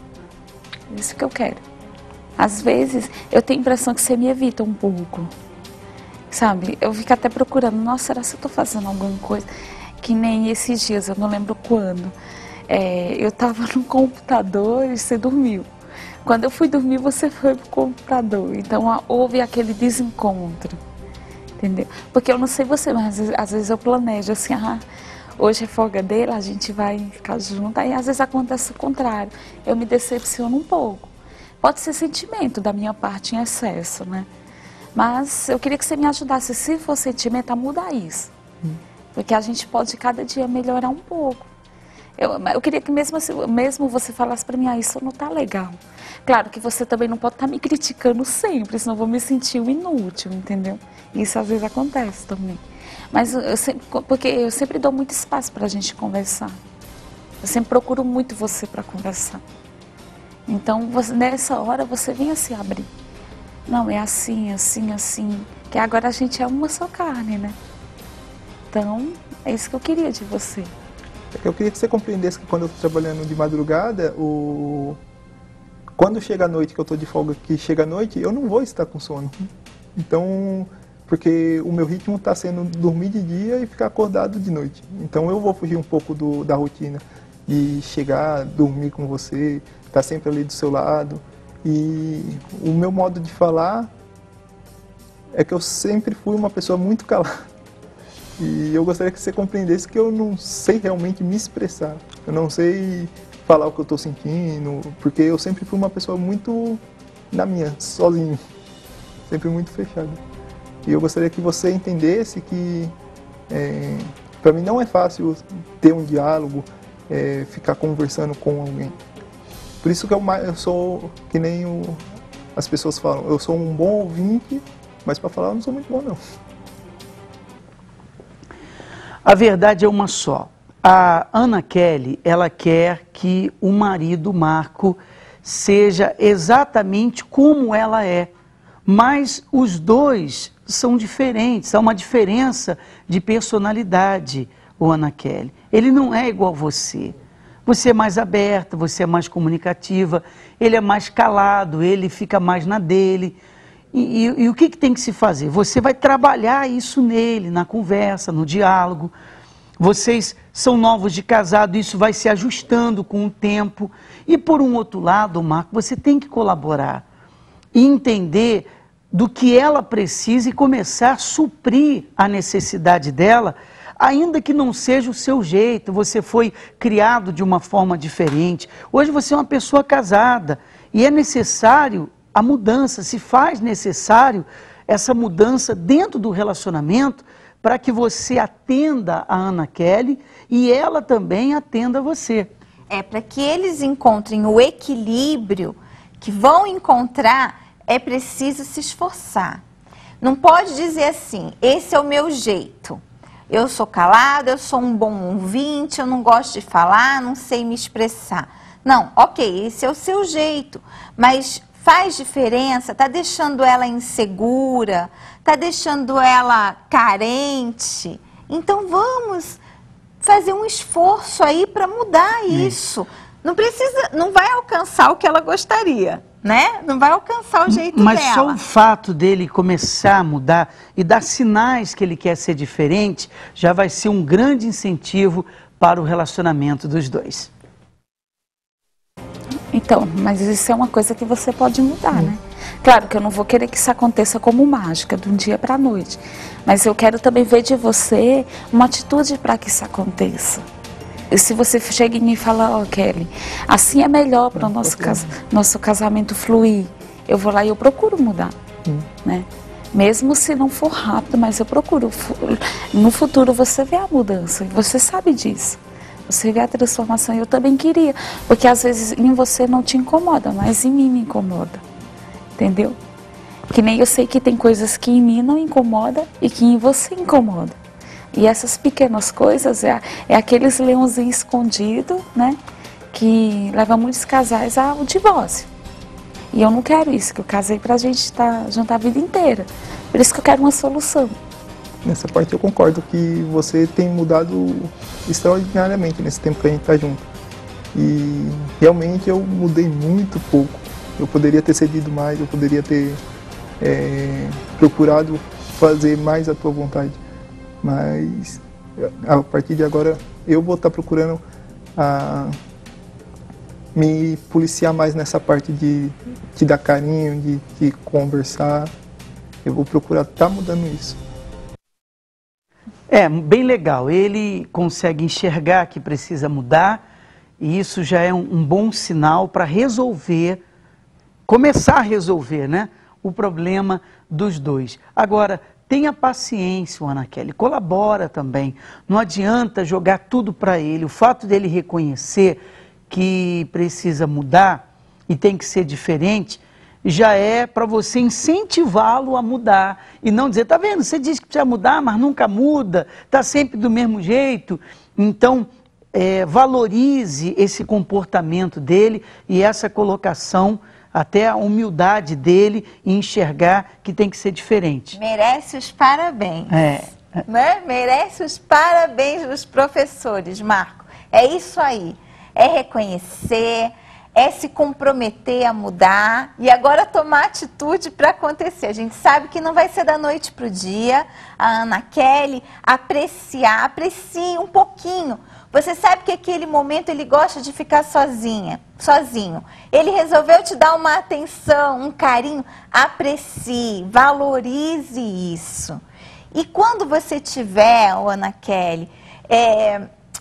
Isso que eu quero. Às vezes, eu tenho a impressão que você me evita um pouco, sabe? Eu fico até procurando, nossa, será que eu estou fazendo alguma coisa? Que nem esses dias, eu não lembro quando. Eu estava no computador e você dormiu. Quando eu fui dormir, você foi pro computador. Então, houve aquele desencontro, entendeu? Porque eu não sei você, mas às vezes eu planejo assim, hoje é folga dele, a gente vai ficar junto. Aí, às vezes, acontece o contrário. Eu me decepciono um pouco. Pode ser sentimento da minha parte em excesso, né? Mas eu queria que você me ajudasse, se for sentimento, a mudar isso. Porque a gente pode cada dia melhorar um pouco. Eu queria que mesmo você falasse para mim, isso não tá legal. Claro que você também não pode estar me criticando sempre, senão eu vou me sentir um inútil, entendeu? Isso às vezes acontece também. Mas porque eu sempre dou muito espaço para a gente conversar. Eu sempre procuro muito você para conversar. Então, nessa hora, você venha se abrir. Não, é assim, assim, assim. Que agora a gente é uma só carne, né? Então, é isso que eu queria de você. Eu queria que você compreendesse que quando eu estou trabalhando de madrugada, quando chega a noite, que eu estou de folga, que chega a noite, eu não vou estar com sono. Então, porque o meu ritmo está sendo dormir de dia e ficar acordado de noite. Então, eu vou fugir um pouco da rotina de chegar, dormir com você, estar sempre ali do seu lado. E o meu modo de falar é que eu sempre fui uma pessoa muito calada. E eu gostaria que você compreendesse que eu não sei realmente me expressar. Eu não sei falar o que eu estou sentindo, porque eu sempre fui uma pessoa muito na minha, sozinho. Sempre muito fechada. E eu gostaria que você entendesse que para mim não é fácil ter um diálogo, ficar conversando com alguém. Por isso que eu sou, que nem as pessoas falam, eu sou um bom ouvinte, mas para falar eu não sou muito bom não. A verdade é uma só. A Ana Kelly, ela quer que o marido, Marco, seja exatamente como ela é. Mas os dois são diferentes, há uma diferença de personalidade, o Ana Kelly. Ele não é igual a você. Você é mais aberta, você é mais comunicativa, ele é mais calado, ele fica mais na dele. E o que tem que se fazer? Você vai trabalhar isso nele, na conversa, no diálogo. Vocês são novos de casado, isso vai se ajustando com o tempo. E por um outro lado, Marco, você tem que colaborar e entender do que ela precisa e começar a suprir a necessidade dela, ainda que não seja o seu jeito, você foi criado de uma forma diferente. Hoje você é uma pessoa casada e é necessário a mudança, se faz necessário essa mudança dentro do relacionamento para que você atenda a Ana Kelly e ela também atenda você. Para que eles encontrem o equilíbrio que vão encontrar é preciso se esforçar. Não pode dizer assim, esse é o meu jeito. Eu sou calado, eu sou um bom ouvinte, eu não gosto de falar, não sei me expressar. Não, ok, esse é o seu jeito, mas faz diferença, está deixando ela insegura, está deixando ela carente. Então vamos fazer um esforço aí para mudar isso. Não precisa, não vai alcançar o que ela gostaria, né? Não vai alcançar o jeito Mas dela. só o fato dele começar a mudar e dar sinais que ele quer ser diferente já vai ser um grande incentivo para o relacionamento dos dois. Então, mas isso é uma coisa que você pode mudar, né? Claro que eu não vou querer que isso aconteça como mágica, de um dia para a noite. Mas eu quero também ver de você uma atitude para que isso aconteça. E se você chega em mim e fala, ó, Kelly, assim é melhor para o nosso casamento fluir, eu vou lá e eu procuro mudar, né? Mesmo se não for rápido, mas eu procuro. No futuro você vê a mudança, você sabe disso. Você vê a transformação, eu também queria, porque às vezes em você não te incomoda, mas em mim me incomoda, entendeu? Que nem eu sei que tem coisas que em mim não incomoda e que em você incomoda. E essas pequenas coisas é aqueles leãozinhos escondidos, né, que levam muitos casais ao divórcio. E eu não quero isso, que eu casei pra gente estar junto a vida inteira. Por isso que eu quero uma solução. Nessa parte eu concordo que você tem mudado extraordinariamente nesse tempo que a gente está junto. E realmente eu mudei muito pouco. Eu poderia ter cedido mais, eu poderia ter procurado fazer mais a tua vontade. Mas a partir de agora eu vou estar procurando me policiar mais nessa parte de te dar carinho, de conversar. Eu vou procurar estar mudando isso. É, bem legal. Ele consegue enxergar que precisa mudar e isso já é um bom sinal para resolver, começar a resolver, né, o problema dos dois. Agora, tenha paciência, Ana Kelly, colabora também. Não adianta jogar tudo para ele. O fato dele reconhecer que precisa mudar e tem que ser diferente, já é para você incentivá-lo a mudar e não dizer, tá vendo, você diz que precisa mudar, mas nunca muda, está sempre do mesmo jeito. Então, valorize esse comportamento dele e essa colocação, até a humildade dele em enxergar que tem que ser diferente. Merece os parabéns, né? Merece os parabéns dos professores, Marco. É isso aí, é reconhecer, é se comprometer a mudar e agora tomar atitude para acontecer. A gente sabe que não vai ser da noite para o dia. A Ana Kelly aprecie um pouquinho. Você sabe que aquele momento ele gosta de ficar sozinho. Ele resolveu te dar uma atenção, um carinho. Aprecie, valorize isso. E quando você tiver, Ana Kelly,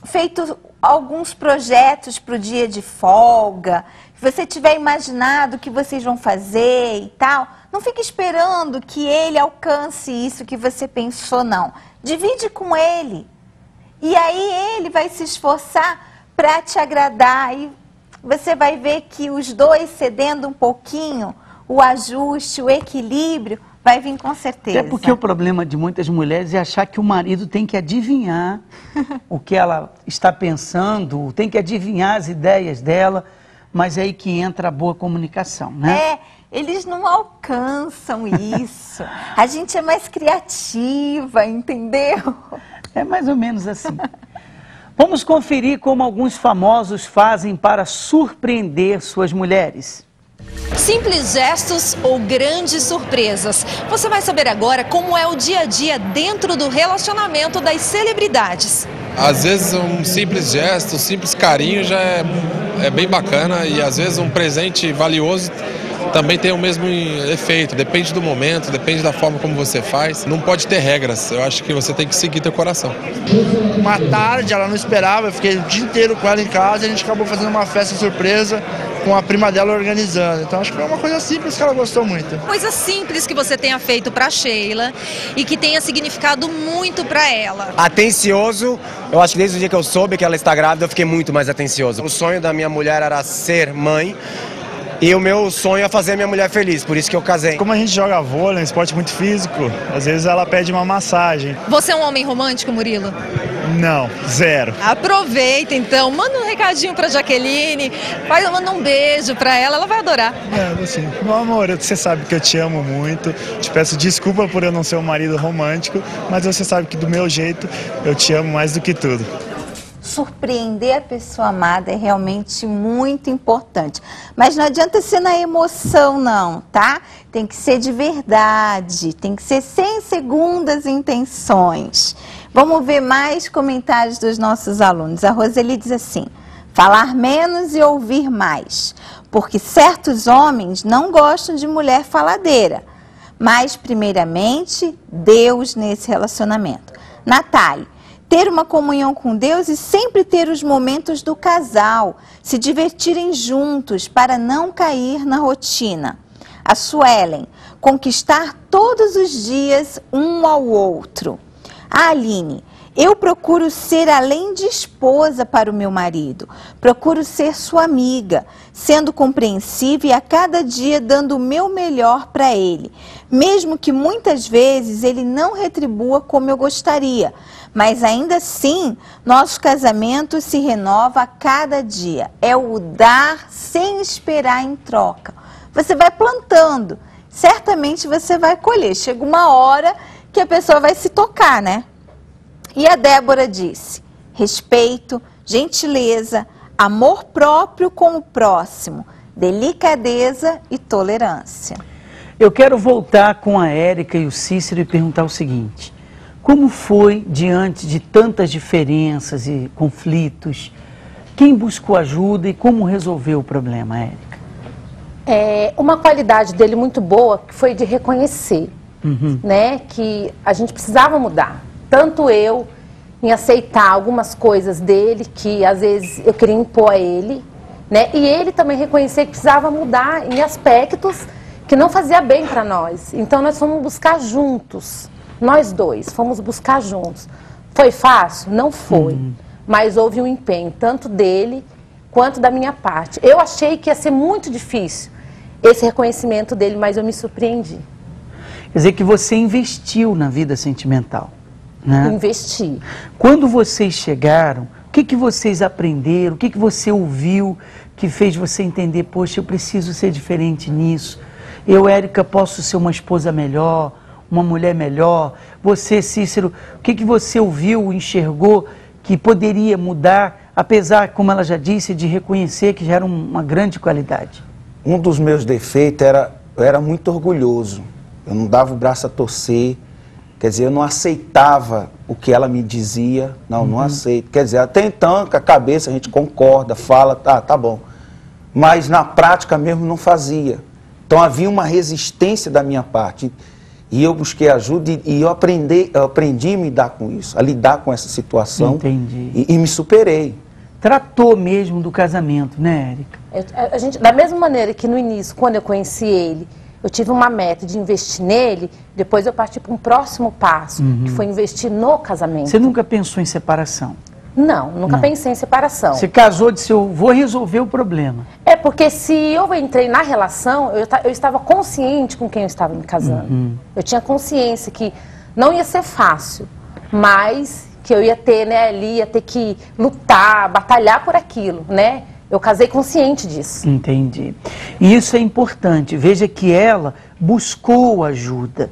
feito alguns projetos para o dia de folga, se você tiver imaginado o que vocês vão fazer e tal, não fique esperando que ele alcance isso que você pensou, não. Divide com ele. E aí ele vai se esforçar para te agradar e você vai ver que os dois cedendo um pouquinho, o ajuste, o equilíbrio, vai vir com certeza. Até porque o problema de muitas mulheres é achar que o marido tem que adivinhar o que ela está pensando, tem que adivinhar as ideias dela, mas é aí que entra a boa comunicação, né? Eles não alcançam isso. A gente é mais criativa, entendeu? É mais ou menos assim. Vamos conferir como alguns famosos fazem para surpreender suas mulheres. Simples gestos ou grandes surpresas. Você vai saber agora como é o dia a dia dentro do relacionamento das celebridades. Às vezes um simples gesto, um simples carinho já é bem bacana e às vezes um presente valioso também tem o mesmo efeito. Depende do momento, depende da forma como você faz. Não pode ter regras, eu acho que você tem que seguir teu coração. Uma tarde, ela não esperava, eu fiquei o dia inteiro com ela em casa e a gente acabou fazendo uma festa surpresa com a prima dela organizando. Então acho que foi uma coisa simples que ela gostou muito. Coisa simples que você tenha feito para Sheila e que tenha significado muito para ela. Atencioso, eu acho que desde o dia que eu soube que ela está grávida eu fiquei muito mais atencioso. O sonho da minha mulher era ser mãe E o meu sonho é fazer a minha mulher feliz, por isso que eu casei. Como a gente joga vôlei, um esporte muito físico, às vezes ela pede uma massagem. Você é um homem romântico, Murilo? Não, zero. Aproveita então, manda um recadinho pra Jaqueline, manda um beijo pra ela, ela vai adorar. Assim, meu amor, você sabe que eu te amo muito, te peço desculpa por eu não ser um marido romântico, mas você sabe que do meu jeito eu te amo mais do que tudo. Surpreender a pessoa amada é realmente muito importante. Mas não adianta ser na emoção, não, tá? Tem que ser de verdade, tem que ser sem segundas intenções. Vamos ver mais comentários dos nossos alunos. A Roseli diz assim: falar menos e ouvir mais, porque certos homens não gostam de mulher faladeira. Mas, primeiramente, Deus nesse relacionamento. Natália: ter uma comunhão com Deus e sempre ter os momentos do casal, se divertirem juntos para não cair na rotina. A Suelen: conquistar todos os dias um ao outro. A Aline: eu procuro ser além de esposa para o meu marido, procuro ser sua amiga, sendo compreensiva e a cada dia dando o meu melhor para ele, mesmo que muitas vezes ele não retribua como eu gostaria. Mas ainda assim, nosso casamento se renova a cada dia. É o dar sem esperar em troca. Você vai plantando, certamente você vai colher. Chega uma hora que a pessoa vai se tocar, né? E a Débora disse: respeito, gentileza, amor próprio com o próximo, delicadeza e tolerância. Eu quero voltar com a Érica e o Cícero e perguntar o seguinte: como foi, diante de tantas diferenças e conflitos, quem buscou ajuda e como resolveu o problema, Érica? Uma qualidade dele muito boa que foi de reconhecer, né, que a gente precisava mudar. Tanto eu em aceitar algumas coisas dele que às vezes eu queria impor a ele, né, e ele também reconhecer que precisava mudar em aspectos que não fazia bem para nós. Então nós fomos buscar juntos. Nós dois fomos buscar juntos. Foi fácil? Não foi. Mas houve um empenho, tanto dele quanto da minha parte. Eu achei que ia ser muito difícil esse reconhecimento dele, mas eu me surpreendi. Quer dizer que você investiu na vida sentimental, né? Investi. Quando vocês chegaram, o que vocês aprenderam? O que você ouviu que fez você entender: poxa, eu preciso ser diferente nisso? Eu, Érica, posso ser uma esposa melhor, uma mulher melhor? Você, Cícero, o que você ouviu, enxergou que poderia mudar, apesar, como ela já disse, de reconhecer que já era uma grande qualidade? Um dos meus defeitos eu era muito orgulhoso. Eu não dava o braço a torcer. Quer dizer, eu não aceitava o que ela me dizia. Não aceito. Quer dizer, até então, com a cabeça a gente concorda, fala, tá bom. Mas na prática mesmo não fazia. Então havia uma resistência da minha parte. E eu busquei ajuda e eu aprendi a me dar com isso, a lidar com essa situação. Entendi. E me superei. Tratou mesmo do casamento, né, Érica? A gente, da mesma maneira que no início, quando eu conheci ele, eu tive uma meta de investir nele, depois eu parti para um próximo passo, que foi investir no casamento. Você nunca pensou em separação? Não, nunca pensei em separação. Você casou e disse: eu vou resolver o problema. É porque se eu entrei na relação, eu estava consciente com quem eu estava me casando. Eu tinha consciência que não ia ser fácil, mas que eu ia ter, né, ali ia ter que lutar, batalhar por aquilo, né? Eu casei consciente disso. Entendi. E isso é importante. Veja que ela buscou ajuda.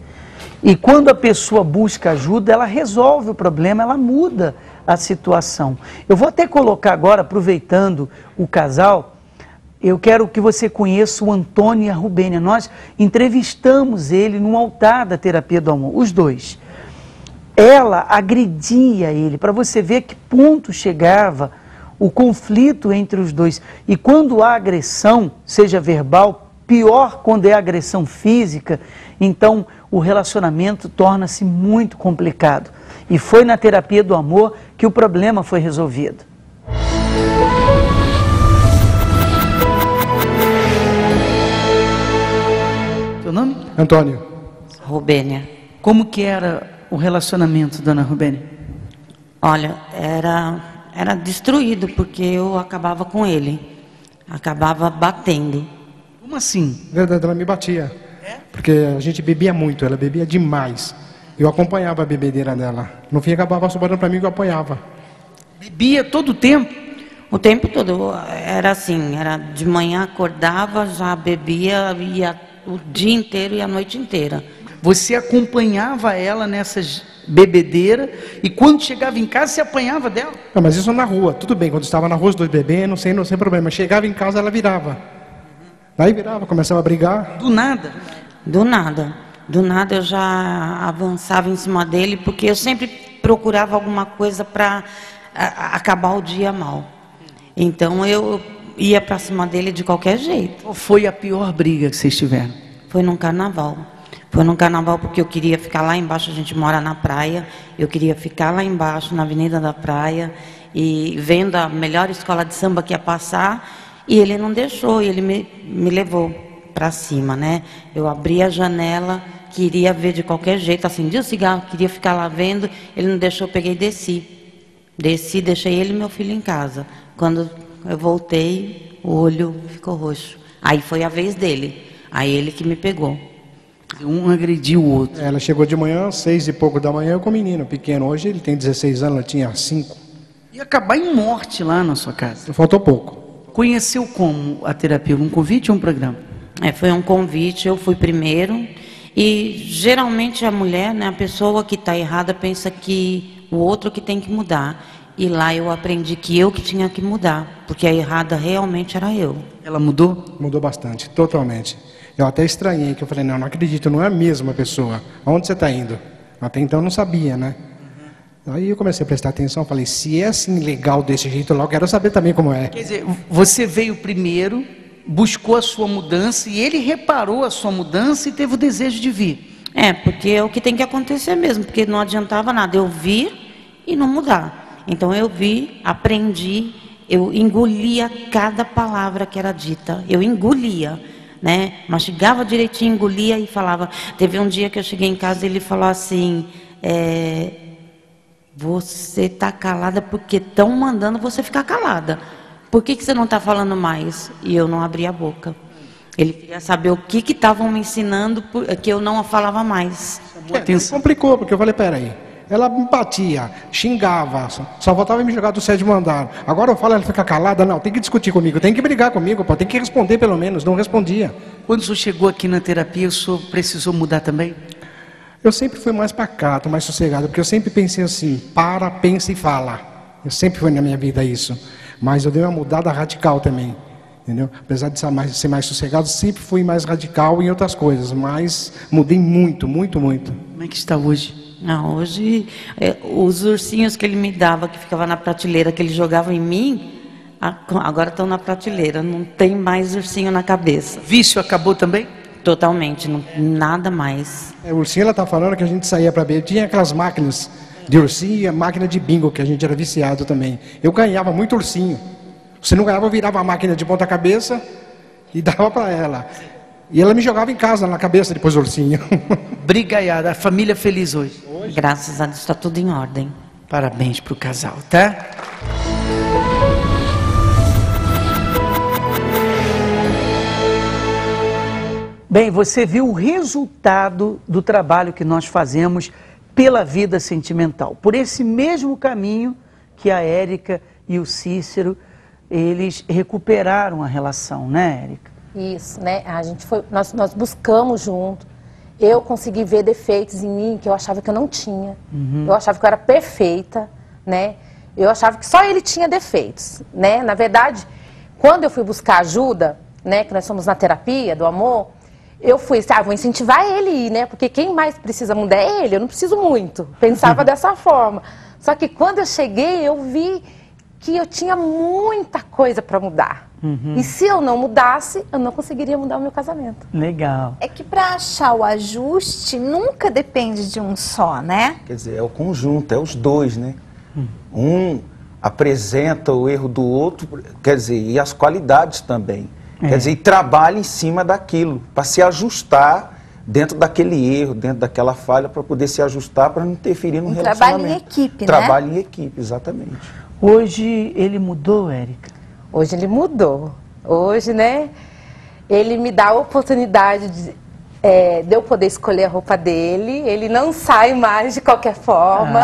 E quando a pessoa busca ajuda, ela resolve o problema, ela muda a situação. Eu vou até colocar agora, aproveitando o casal, eu quero que você conheça o Antônio e a Rubênia. Nós entrevistamos ele no altar da terapia do amor, os dois. Ela agredia ele, para você ver que ponto chegava o conflito entre os dois. E quando há agressão, seja verbal, pior quando é agressão física, então o relacionamento torna-se muito complicado. E foi na terapia do amor que o problema foi resolvido. Seu nome? Antônio. Rubênia. Como que era o relacionamento, dona Rubênia? Olha, era destruído, porque eu acabava com ele. Acabava batendo. Como assim? Verdade, ela me batia. Porque a gente bebia muito, ela bebia demais. Eu acompanhava a bebedeira dela. No fim, acabava sobrando para mim que eu apanhava. Bebia todo o tempo? O tempo todo. Era assim, era de manhã acordava, já bebia, ia o dia inteiro e a noite inteira. Você acompanhava ela nessas bebedeiras e quando chegava em casa você apanhava dela? Não, mas isso na rua, tudo bem. Quando estava na rua, os dois bebendo, sem problema. Chegava em casa, ela virava. Aí virava, começava a brigar. Do nada? Do nada. Do nada eu já avançava em cima dele, porque eu sempre procurava alguma coisa para acabar o dia mal. Então eu ia para cima dele de qualquer jeito. Qual foi a pior briga que vocês tiveram? Foi num carnaval. Foi num carnaval porque eu queria ficar lá embaixo, a gente mora na praia, eu queria ficar lá embaixo, na Avenida da Praia, e vendo a melhor escola de samba que ia passar, e ele não deixou, e ele me levou para cima, né? Eu abri a janela, queria ver de qualquer jeito, acendi o cigarro, queria ficar lá vendo, ele não deixou, eu peguei e desci. Desci, deixei ele e meu filho em casa. Quando eu voltei, o olho ficou roxo. Aí foi a vez dele, aí ele que me pegou. Um agrediu o outro. Ela chegou de manhã, 6 e pouco da manhã, com o menino pequeno. Hoje ele tem 16 anos, ela tinha 5. Ia acabar em morte lá na sua casa. Faltou pouco. Conheceu como a terapia? Um convite ou um programa? Foi um convite, eu fui primeiro. E geralmente a mulher, né, a pessoa que está errada pensa que o outro que tem que mudar. E lá eu aprendi que eu que tinha que mudar, porque a errada realmente era eu. Ela mudou? Mudou bastante, totalmente. Eu até estranhei, que eu falei, não acredito, não é a mesma pessoa. Aonde você está indo? Até então eu não sabia, né? Aí eu comecei a prestar atenção, falei, se é assim legal desse jeito lá, eu quero saber também como é. Quer dizer, você veio primeiro, buscou a sua mudança e ele reparou a sua mudança e teve o desejo de vir. Porque é o que tem que acontecer mesmo, porque não adiantava nada eu vir e não mudar. Então eu vi, aprendi, eu engolia cada palavra que era dita, eu engolia, né? Mastigava direitinho, engolia e falava. Teve um dia que eu cheguei em casa e ele falou assim, você está calada porque estão mandando você ficar calada. Por que você não está falando mais? E eu não abri a boca. Ele queria saber o que estavam me ensinando, que eu não falava mais. Complicou, porque eu falei, peraí. Ela me batia, xingava, só voltava a me jogar do 7º andar. Agora eu falo, ela fica calada, não, tem que discutir comigo, tem que brigar comigo, pô, tem que responder pelo menos, não respondia. Quando o senhor chegou aqui na terapia, o senhor precisou mudar também? Eu sempre fui mais pacato, mais sossegado, porque eu sempre pensei assim, pensa e fala. Eu sempre foi na minha vida isso. Mas eu dei uma mudada radical também, entendeu? Apesar de ser mais sossegado, sempre fui mais radical em outras coisas, mas mudei muito, muito, muito. Como é que está hoje? Não, hoje, os ursinhos que ele me dava, que ficava na prateleira, que ele jogava em mim, agora estão na prateleira, não tem mais ursinho na cabeça. Vício acabou também? Totalmente, nada mais. O ursinho, ela está falando que a gente saía para beber, tinha aquelas máquinas de ursinho e a máquina de bingo, que a gente era viciado também. Eu ganhava muito ursinho. Se não ganhava, eu virava a máquina de ponta cabeça e dava para ela. E ela me jogava em casa, na cabeça, depois do ursinho. Brigaiada, a família feliz hoje? Graças a Deus, está tudo em ordem. Parabéns para o casal, tá? Bem, você viu o resultado do trabalho que nós fazemos pela vida sentimental. Por esse mesmo caminho que a Érica e o Cícero, eles recuperaram a relação, né, Érica? Isso, né? A gente nós buscamos junto. Eu consegui ver defeitos em mim que eu achava que eu não tinha. Eu achava que eu era perfeita, né? Eu achava que só ele tinha defeitos, né? Na verdade, quando eu fui buscar ajuda, né, que nós somos na terapia do amor, eu fui, vou incentivar ele, né? Porque quem mais precisa mudar é ele, eu não preciso muito. Pensava dessa forma. Só que quando eu cheguei, eu vi que eu tinha muita coisa para mudar. E se eu não mudasse, eu não conseguiria mudar o meu casamento. Legal. É que para achar o ajuste, nunca depende de um só, né? Quer dizer, é o conjunto, é os dois, né? Um apresenta o erro do outro, quer dizer, e as qualidades também. Quer dizer, e trabalha em cima daquilo, para se ajustar dentro daquele erro, dentro daquela falha, para poder se ajustar, para não interferir no relacionamento. Trabalho em equipe, né? Trabalho em equipe, exatamente. Hoje ele mudou, Érica? Hoje ele mudou. Hoje, né? ele me dá a oportunidade de eu poder escolher a roupa dele, ele não sai mais de qualquer forma,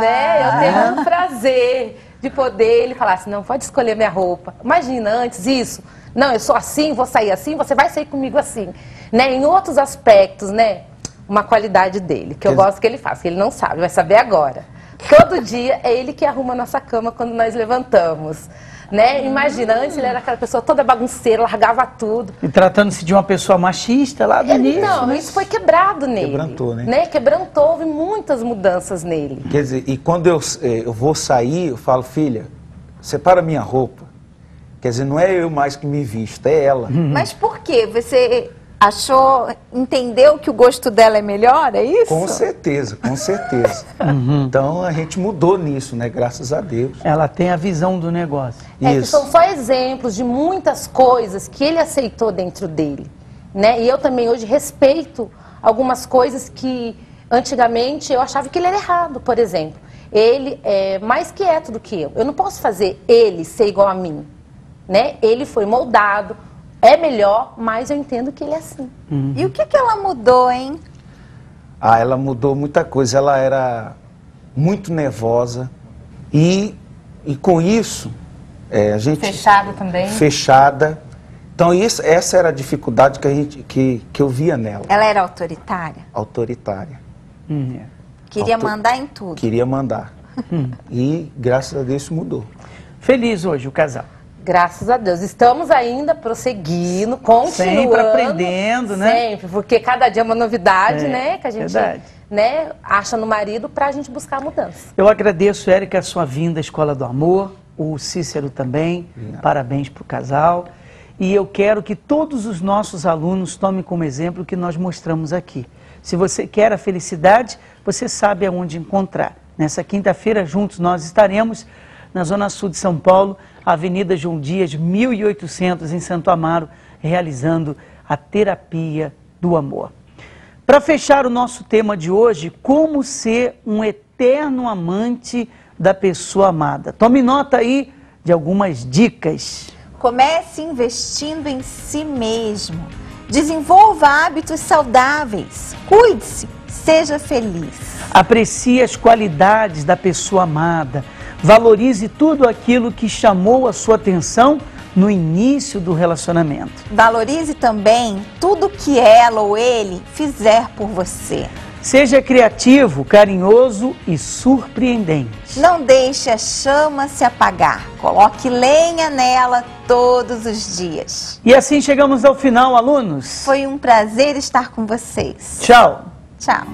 né? Eu tenho um prazer de poder ele falar assim, não, pode escolher minha roupa. Imagina, antes isso, não, eu sou assim, vou sair assim, você vai sair comigo assim. Né? Em outros aspectos, né? Uma qualidade dele, que eu gosto que ele faça, que ele não sabe, vai saber agora. Todo dia é ele que arruma a nossa cama quando nós levantamos. Né? Imagina, antes ele era aquela pessoa toda bagunceira, largava tudo. E tratando-se de uma pessoa machista lá do início. Não, isso foi quebrado nele. Quebrantou, né? Quebrantou, houve muitas mudanças nele. Quer dizer, e quando eu vou sair, eu falo, filha, separa minha roupa. Quer dizer, não é eu mais que me visto, é ela. Mas por quê? Você entendeu que o gosto dela é melhor, é isso? Com certeza, com certeza. Então a gente mudou nisso, né? Graças a Deus. Ela tem a visão do negócio. Que são só exemplos de muitas coisas que ele aceitou dentro dele, né? E eu também hoje respeito algumas coisas que antigamente eu achava que ele era errado, por exemplo. Ele é mais quieto do que eu. Eu não posso fazer ele ser igual a mim, né? Ele foi moldado. É melhor, mas eu entendo que ele é assim. E o que ela mudou, hein? Ela mudou muita coisa. Ela era muito nervosa e com isso a gente... Fechada também. Fechada. Então essa era a dificuldade que eu via nela. Ela era autoritária? Autoritária. Queria mandar em tudo. Queria mandar. E graças a Deus isso mudou. Feliz hoje o casal. Graças a Deus. Estamos ainda prosseguindo, continuando. Sempre aprendendo, né? Sempre, porque cada dia é uma novidade, né? Que a gente acha no marido para a gente buscar a mudança. Eu agradeço, Érica, a sua vinda à Escola do Amor, o Cícero também. Parabéns para o casal. E eu quero que todos os nossos alunos tomem como exemplo o que nós mostramos aqui. Se você quer a felicidade, você sabe aonde encontrar. Nessa quinta-feira, juntos, nós estaremos na Zona Sul de São Paulo, Avenida João Dias, 1800, em Santo Amaro, realizando a terapia do amor. Para fechar o nosso tema de hoje, como ser um eterno amante da pessoa amada. Tome nota aí de algumas dicas. Comece investindo em si mesmo. Desenvolva hábitos saudáveis. Cuide-se. Seja feliz. Aprecie as qualidades da pessoa amada. Valorize tudo aquilo que chamou a sua atenção no início do relacionamento. Valorize também tudo que ela ou ele fizer por você. Seja criativo, carinhoso e surpreendente. Não deixe a chama se apagar. Coloque lenha nela todos os dias. E assim chegamos ao final, alunos. Foi um prazer estar com vocês. Tchau. Tchau.